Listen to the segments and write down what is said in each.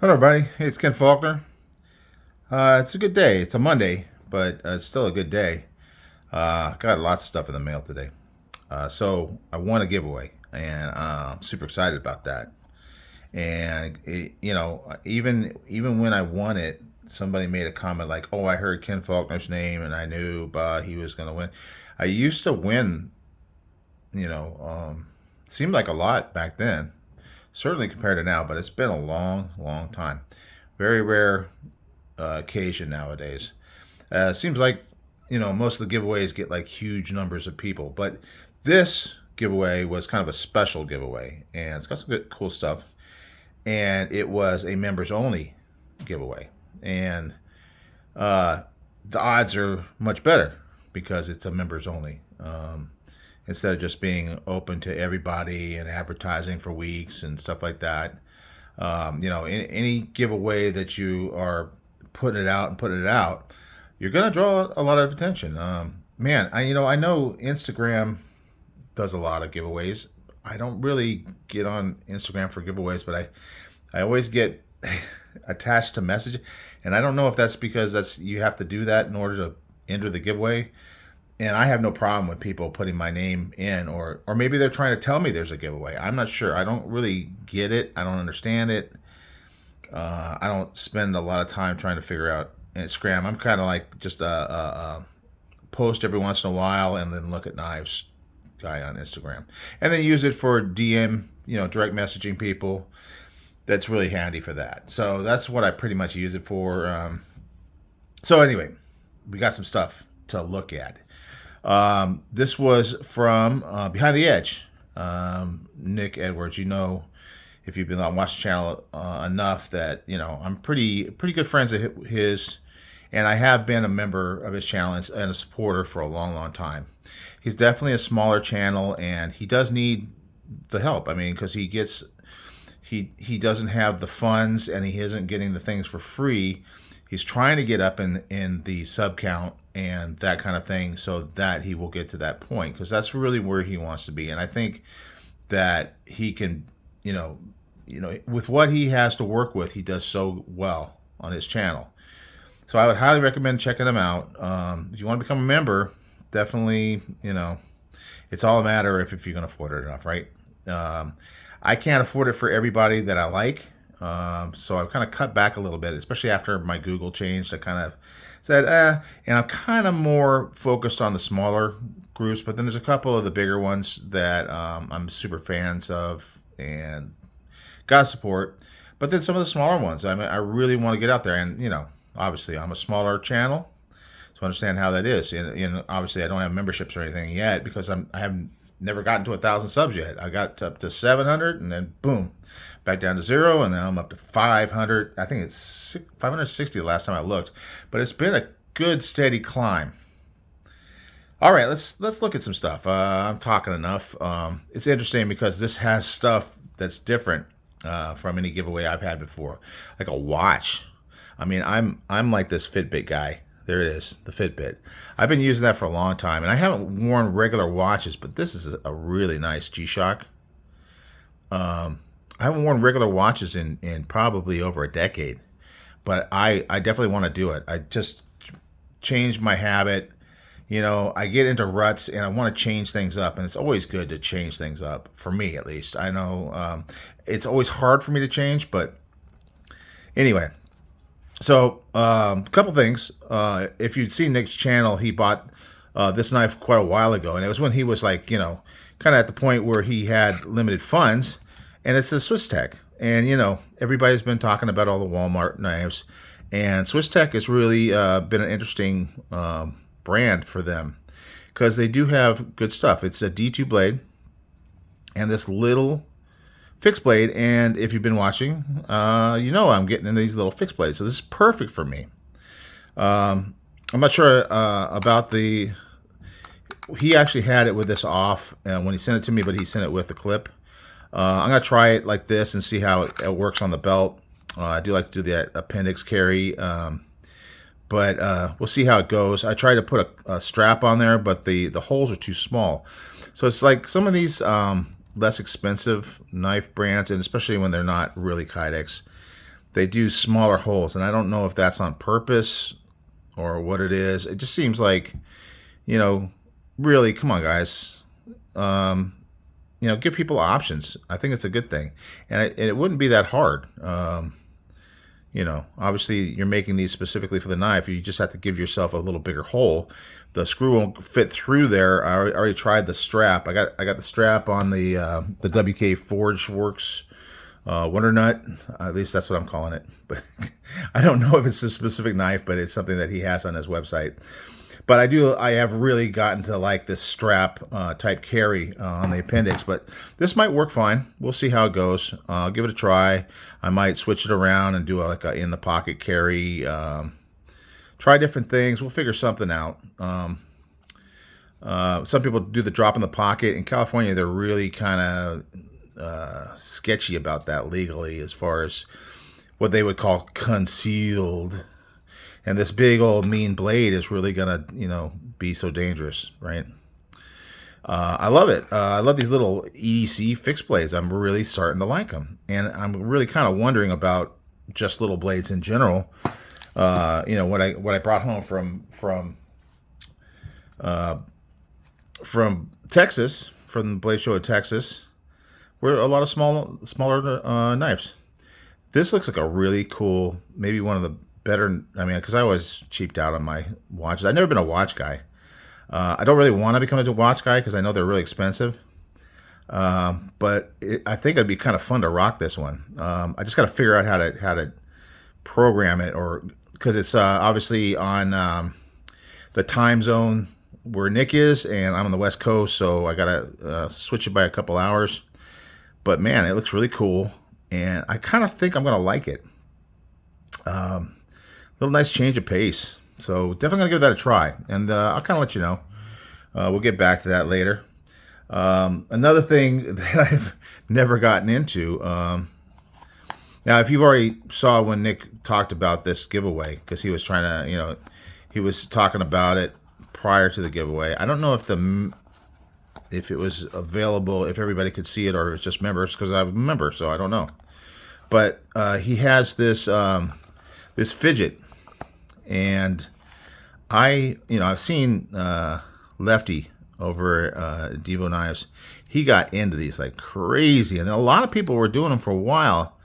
Hello, everybody. Hey, it's Ken Faulkner. It's a good day. It's a Monday, but it's still a good day. Got lots of stuff in the mail today. So I won a giveaway, and I'm super excited about that. And even when I won it, somebody made a comment like, "Oh, I heard Ken Faulkner's name, and I knew he was going to win." I used to win, you know, seemed like a lot back then, certainly compared to now, but it's been a long, long time. Very rare occasion nowadays. Seems like most of the giveaways get like huge numbers of people, but this giveaway was kind of a special giveaway, and it's got some good, cool stuff. And it was a members only giveaway, and uh, the odds are much better because it's a members only. Instead of just being open to everybody and advertising for weeks and stuff like that. Any giveaway that you are putting it out, you're gonna draw a lot of attention. Man, I know Instagram does a lot of giveaways. I don't really get on Instagram for giveaways, but I always get attached to message, and I don't know if that's because that's you have to do that in order to enter the giveaway. And I have no problem with people putting my name in, or maybe they're trying to tell me there's a giveaway. I'm not sure. I don't really get it. I don't understand it. I don't spend a lot of time trying to figure out Instagram. I'm kind of like just a post every once in a while and then look at knives guy on Instagram, and then use it for DM, direct messaging people. That's really handy for that. So that's what I pretty much use it for. So anyway, we got some stuff to look at. This was from Behind the Edge. Nick Edwards. If you've been on watch the channel enough that I'm pretty good friends of his, and I have been a member of his channel and a supporter for a long, long time. He's definitely a smaller channel, and he does need the help. I mean, because he doesn't have the funds, and he isn't getting the things for free. He's trying to get up in the sub count and that kind of thing so that he will get to that point, because that's really where he wants to be. And I think that he can, with what he has to work with, he does so well on his channel. So I would highly recommend checking him out. If you want to become a member, definitely, it's all a matter if you're going to afford it enough, right? I can't afford it for everybody that I like. So I've kind of cut back a little bit, especially after my Google changed. I kind of said, and I'm kind of more focused on the smaller groups, but then there's a couple of the bigger ones that I'm super fans of and got support. But then some of the smaller ones, I really want to get out there, and obviously I'm a smaller channel, so I understand how that is. And obviously I don't have memberships or anything yet because I haven't never gotten to 1,000 subs yet. I got up to 700, and then boom, back down to 0, and now I'm up to 500. I think it's 560 the last time I looked, but it's been a good steady climb. All right, let's look at some stuff. I'm talking enough. It's interesting because this has stuff that's different from any giveaway I've had before, like a watch. I mean, I'm like this Fitbit guy. There it is, the Fitbit. I've been using that for a long time, and I haven't worn regular watches, but this is a really nice G-Shock. I haven't worn regular watches in probably over a decade, but I definitely want to do it. I just changed my habit. I get into ruts, and I want to change things up, and it's always good to change things up, for me at least. I know it's always hard for me to change, but anyway. So, a couple things. If you'd seen Nick's channel, he bought this knife quite a while ago, and it was when he was like, kind of at the point where he had limited funds, and it's a Swiss Tech. And, everybody's been talking about all the Walmart knives, and Swiss Tech has really been an interesting brand for them because they do have good stuff. It's a D2 blade and this little fixed blade, and if you've been watching, I'm getting into these little fixed blades, so this is perfect for me. I'm not sure about the. He actually had it with this off when he sent it to me, but he sent it with the clip. I'm gonna try it like this and see how it works on the belt. I do like to do the appendix carry, but we'll see how it goes. I tried to put a strap on there, but the holes are too small, so it's like some of these less expensive knife brands, and especially when they're not really Kydex, they do smaller holes, and I don't know if that's on purpose or what it is. It just seems like, you know, really, come on, guys. Um, give people options. I think it's a good thing, and it wouldn't be that hard. Obviously you're making these specifically for the knife. You just have to give yourself a little bigger hole. The screw won't fit through there. I already tried the strap. I got the strap on the WK Forge Works Wonder Nut. At least that's what I'm calling it. But I don't know if it's a specific knife, but it's something that he has on his website. But I have really gotten to like this strap type carry on the appendix, but this might work fine. We'll see how it goes. I'll give it a try. I might switch it around and do like a in the pocket carry. Try different things. We'll figure something out. Some people do the drop in the pocket. In California, they're really kind of sketchy about that legally, as far as what they would call concealed. And this big old mean blade is really gonna, be so dangerous, right? I love it. I love these little EDC fixed blades. I'm really starting to like them, and I'm really kind of wondering about just little blades in general. What I brought home from Texas, from the Blade Show of Texas, were a lot of smaller knives. This looks like a really cool, maybe one of the better. I mean, because I always cheaped out on my watches. I've never been a watch guy. I don't really want to become a watch guy because I know they're really expensive. But I think it'd be kind of fun to rock this one. I just got to figure out how to program it, or because it's obviously on the time zone where Nick is, and I'm on the West Coast, so I gotta switch it by a couple hours. But man, it looks really cool, and I kind of think I'm gonna like it. Little nice change of pace. So definitely gonna give that a try, and I'll kind of let you know. We'll get back to that later. Another thing that I've never gotten into. Now, if you've already saw when Nick talked about this giveaway, because he was trying to, he was talking about it prior to the giveaway. I don't know if it was available, if everybody could see it, or it's just members, because I'm a member, so I don't know. But he has this this fidget. And I've seen Lefty over Devo Knives. He got into these like crazy, and a lot of people were doing them for a while.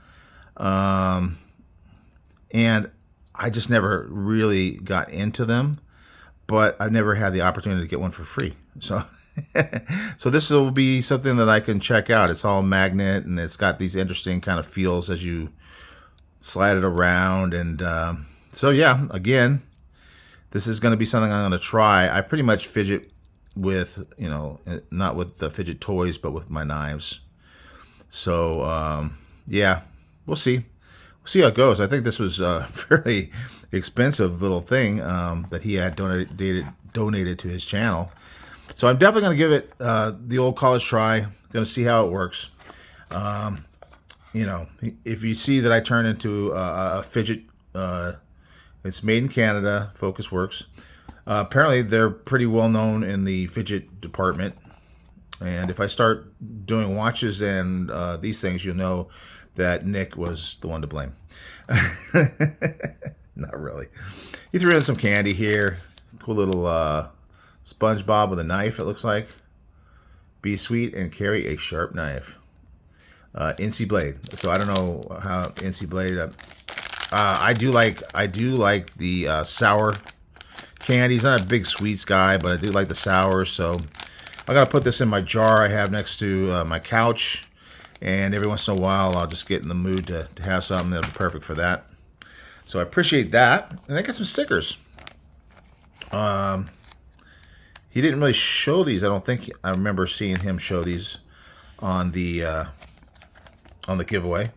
And I just never really got into them, but I've never had the opportunity to get one for free. So, so this will be something that I can check out. It's all magnet, and it's got these interesting kind of feels as you slide it around, and so yeah, again, this is going to be something I'm going to try. I pretty much fidget with, not with the fidget toys, but with my knives. So yeah, we'll see. We'll see how it goes. I think this was a fairly expensive little thing that he had donated to his channel. So I'm definitely going to give it the old college try. Going to see how it works. If you see that I turn into a fidget. It's made in Canada, Focus Works. Apparently, they're pretty well known in the fidget department. And if I start doing watches and these things, you'll know that Nick was the one to blame. Not really. He threw in some candy here. Cool little SpongeBob with a knife, it looks like. Be sweet and carry a sharp knife. NC Blade. So I don't know how NC Blade... I do like the sour candies. Not a big sweets guy, but I do like the sours. So I gotta put this in my jar I have next to my couch, and every once in a while I'll just get in the mood to have something that'll be perfect for that. So I appreciate that, and I got some stickers. He didn't really show these. I don't think I remember seeing him show these on the giveaway,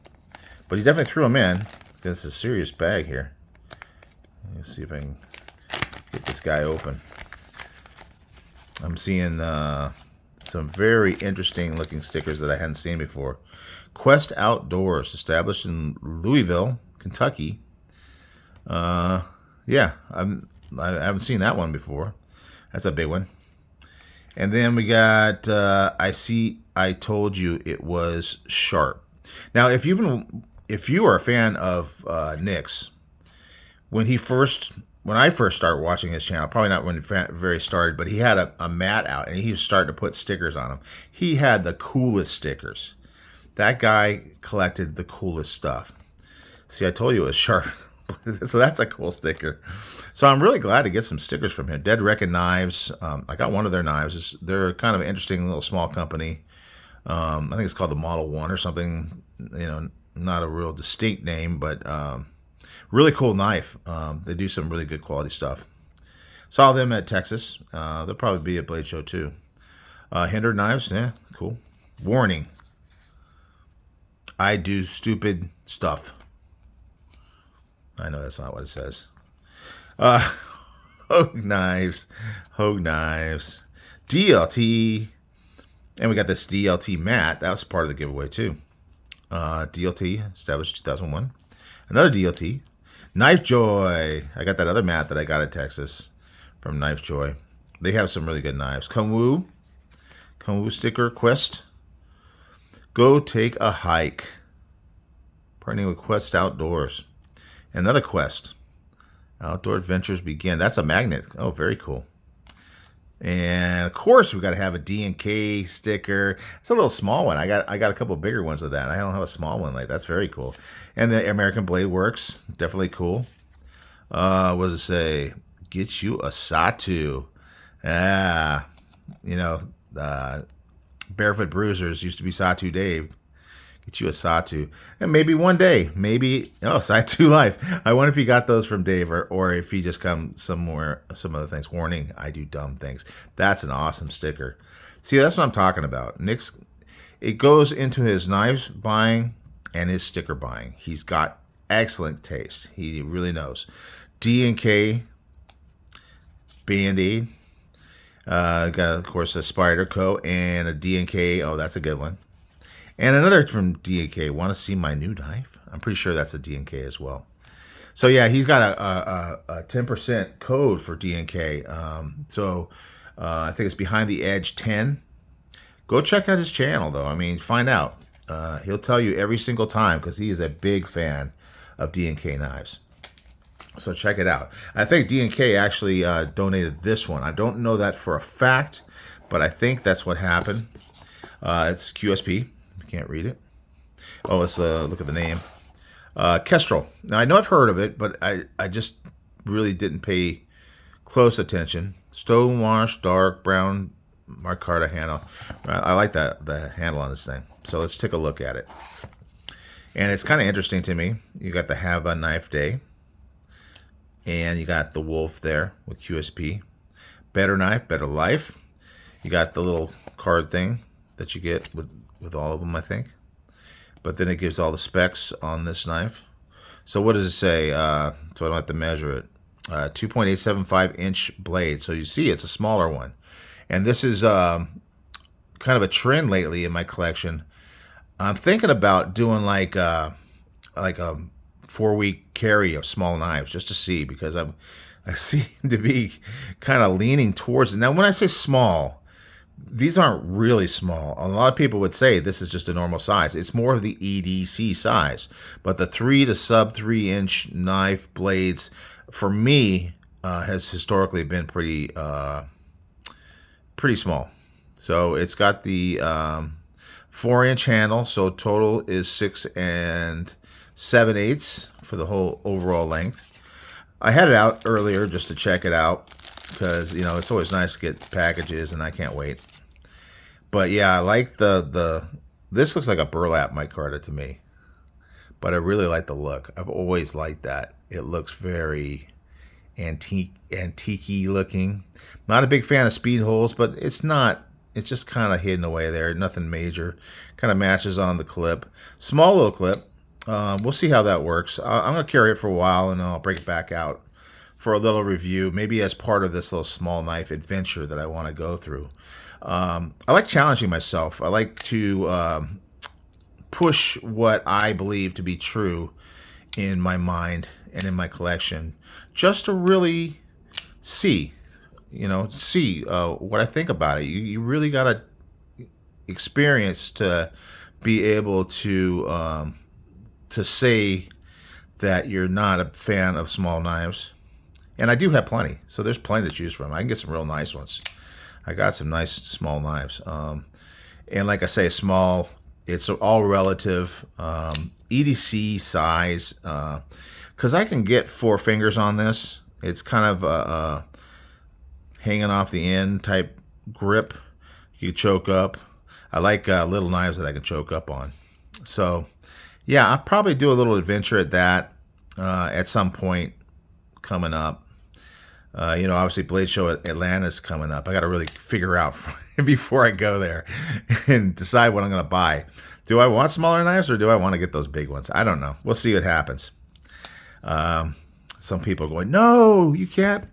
but he definitely threw them in. This is a serious bag here. Let's see if I can get this guy open. I'm seeing some very interesting looking stickers that I hadn't seen before. Quest Outdoors, established in Louisville, Kentucky. Yeah, I haven't seen that one before. That's a big one. And then we got I told you it was sharp. Now, if you've been if you are a fan of Nick's, when I first started watching his channel, probably not when it very started, but he had a mat out and he was starting to put stickers on them. He had the coolest stickers. That guy collected the coolest stuff. See, I told you it was sharp. So that's a cool sticker. So I'm really glad to get some stickers from him. Dead Reckon Knives. I got one of their knives. They're kind of an interesting little small company. I think it's called the Model 1 or something. Not a real distinct name, but really cool knife. They do some really good quality stuff. Saw them at Texas. They'll probably be at Blade Show too. Hinder Knives. Yeah, cool. Warning. I do stupid stuff. I know that's not what it says. Hogue Knives. DLT. And we got this DLT mat. That was part of the giveaway too. DLT, established 2001. Another DLT. Knife Joy. I got that other mat that I got at Texas from Knife Joy. They have some really good knives. Kung Wu sticker quest. Go take a hike. Partnering with Quest Outdoors. Another quest. Outdoor adventures begin. That's a magnet. Oh, very cool. And of course, we got to have a D&K sticker. It's a little small one. I got a couple bigger ones of that. I don't have a small one like that. That's very cool. And the American Blade Works, definitely cool. What does it say? Get you a Satu. Barefoot Bruisers used to be Satu Dave. Get you a Satu. And maybe one day, Satu Life. I wonder if he got those from Dave or if he just come some other things. Warning, I do dumb things. That's an awesome sticker. See, that's what I'm talking about. Nick's, it goes into his knives buying and his sticker buying. He's got excellent taste. He really knows. D&K, Band-Aid. Got, of course, a Spyderco and a D&K. Oh, that's a good one. And another from D&K. Want to see my new knife? I'm pretty sure that's a D&K as well. So yeah, he's got a 10% code for D&K. I think it's Behind the Edge 10. Go check out his channel though. I mean, find out. He'll tell you every single time because he is a big fan of D&K knives. So check it out. I think D&K actually donated this one. I don't know that for a fact, but I think that's what happened. It's QSP. Can't read it. Oh, let's look at the name. Kestrel. Now, I know I've heard of it, but I just really didn't pay close attention. Stonewash, dark brown micarta handle. I like the handle on this thing. So let's take a look at it. And it's kind of interesting to me. You got the Have a Knife Day. And you got the wolf there with QSP. Better Knife, Better Life. You got the little card thing that you get with all of them, I think. But then it gives all the specs on this knife. So what does it say? So I don't have to measure it. 2.875 inch blade. So you see it's a smaller one. And this is kind of a trend lately in my collection. I'm thinking about doing like a 4-week carry of small knives just to see, because I seem to be kind of leaning towards it. Now, when I say small, these aren't really small. A lot of people would say this is just a normal size. It's more of the EDC size. But the 3 to sub 3 inch knife blades, for me, has historically been pretty small. So it's got the 4-inch handle. So total is 6 7/8 for the whole overall length. I had it out earlier just to check it out because, it's always nice to get packages and I can't wait. But yeah, I like this looks like a burlap micarta to me, but I really like the look. I've always liked that. It looks very antique-y looking. Not a big fan of speed holes, but it's just kind of hidden away there. Nothing major. Kind of matches on the clip. Small little clip. We'll see how that works. I'm going to carry it for a while and then I'll break it back out for a little review, maybe as part of this little small knife adventure that I want to go through. I like challenging myself. I like to push what I believe to be true in my mind and in my collection, just to really see what I think about it. You really got to experience to be able to to say that you're not a fan of small knives. And I do have plenty, so there's plenty to choose from. I can get some real nice ones. I got some nice small knives. And like I say, small, it's all relative. EDC size, because I can get 4 fingers on this. It's kind of a hanging off the end type grip. You can choke up. I like little knives that I can choke up on. So yeah, I'll probably do a little adventure at that at some point coming up. Obviously Blade Show at Atlanta is coming up. I got to really figure out before I go there and decide what I'm going to buy. Do I want smaller knives or do I want to get those big ones? I don't know. We'll see what happens. Some people are going, no, you can't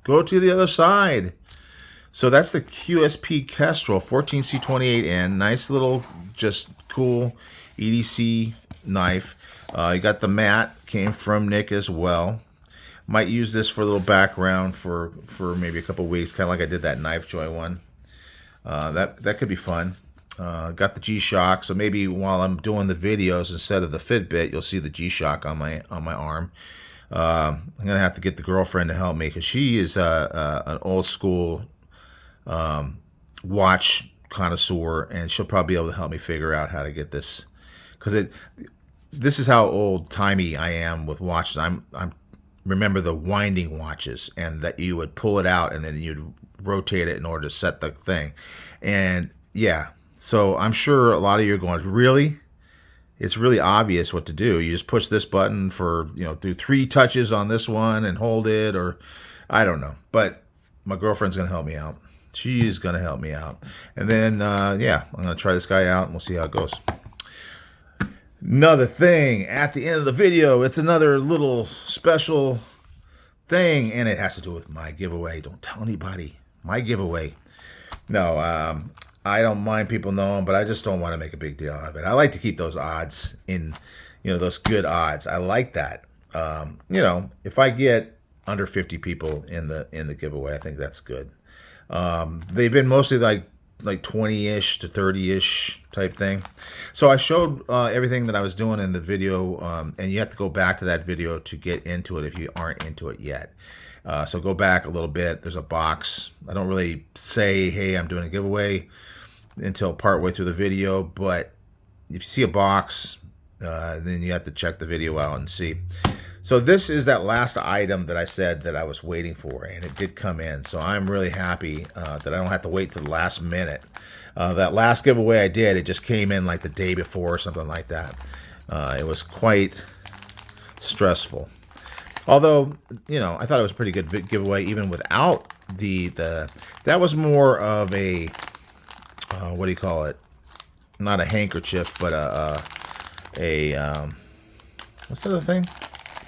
go to the other side. So that's the QSP Kestrel 14C28N. Nice little, just cool EDC knife. You got the mat, came from Nick as well. Might use this for a little background for maybe a couple weeks, kind of like I did that Knifejoy one. That could be fun. Got the G-Shock, so maybe while I'm doing the videos instead of the Fitbit, you'll see the G-Shock on my arm. I'm gonna have to get the girlfriend to help me because she is an old school watch connoisseur, and she'll probably be able to help me figure out how to get this, because this is how old timey I am with watches. I'm remember the winding watches, and that you would pull it out and then you'd rotate it in order to set the thing. And yeah, so I'm sure a lot of you are going, really? It's really obvious what to do. You just push this button for, do 3 touches on this one and hold it, or I don't know. But my girlfriend's going to help me out. She's going to help me out. And then, yeah, I'm going to try this guy out and we'll see how it goes. Another thing at the end of the video, it's another little special thing, and it has to do with my giveaway. Don't tell anybody. My giveaway. No, I don't mind people knowing, but I just don't want to make a big deal of it. I like to keep those odds in, those good odds. I like that. If I get under 50 people in the giveaway, I think that's good. They've been mostly like 20-ish to 30-ish type thing. So I showed everything that I was doing in the video, and you have to go back to that video to get into it if you aren't into it yet. So go back a little bit. There's a box. I don't really say, hey, I'm doing a giveaway until partway through the video, but if you see a box, then you have to check the video out and see. So this is that last item that I said that I was waiting for, and it did come in. So I'm really happy that I don't have to wait to the last minute. That last giveaway I did, it just came in like the day before or something like that. It was quite stressful. Although, I thought it was a pretty good giveaway even without that was more of a, what do you call it? Not a handkerchief, but what's the other thing?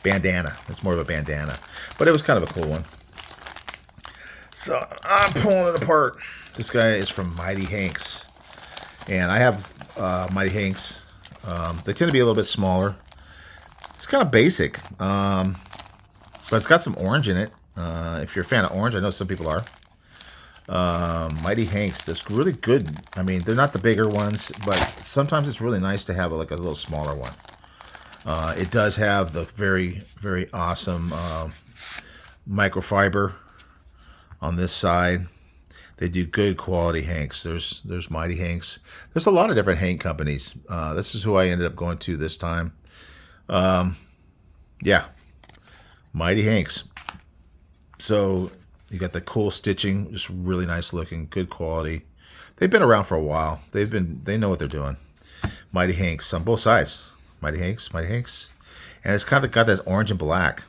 Bandana. It's more of a bandana, but it was kind of a cool one. So I'm pulling it apart. This guy is from Mighty Hanks, and I have Mighty Hanks. They tend to be a little bit smaller. It's kind of basic, but it's got some orange in it. If you're a fan of orange, I know some people are. Mighty Hanks, that's really good. I mean, they're not the bigger ones, but sometimes it's really nice to have a little smaller one. It does have the very, very awesome microfiber on this side. They do good quality Hanks. There's Mighty Hanks. There's a lot of different Hank companies. This is who I ended up going to this time. Yeah, Mighty Hanks. So you got the cool stitching, just really nice looking, good quality. They've been around for a while. They know what they're doing. Mighty Hanks on both sides. Mighty Hanks, Mighty Hanks. And it's kind of got that orange and black.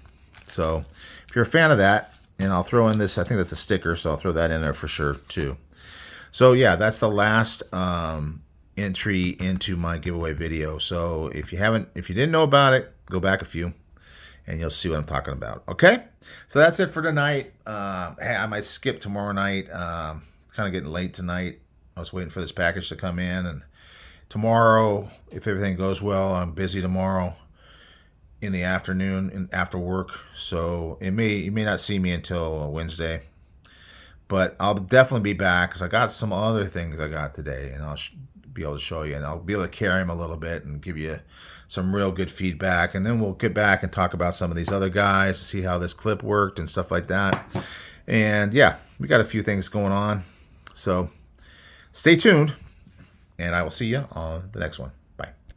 So if you're a fan of that, and I'll throw in this, I think that's a sticker, so I'll throw that in there for sure too. So yeah, that's the last entry into my giveaway video. So if you didn't know about it, go back a few and you'll see what I'm talking about. Okay? So that's it for tonight. I might skip tomorrow night. Kind of getting late tonight. I was waiting for this package to come in, and tomorrow, if everything goes well, I'm busy tomorrow in the afternoon and after work. So you may not see me until Wednesday, but I'll definitely be back because I got some other things I got today, and I'll be able to show you, and I'll be able to carry them a little bit and give you some real good feedback, and then we'll get back and talk about some of these other guys to see how this clip worked and stuff like that. And yeah, we got a few things going on. So stay tuned, and I will see you on the next one.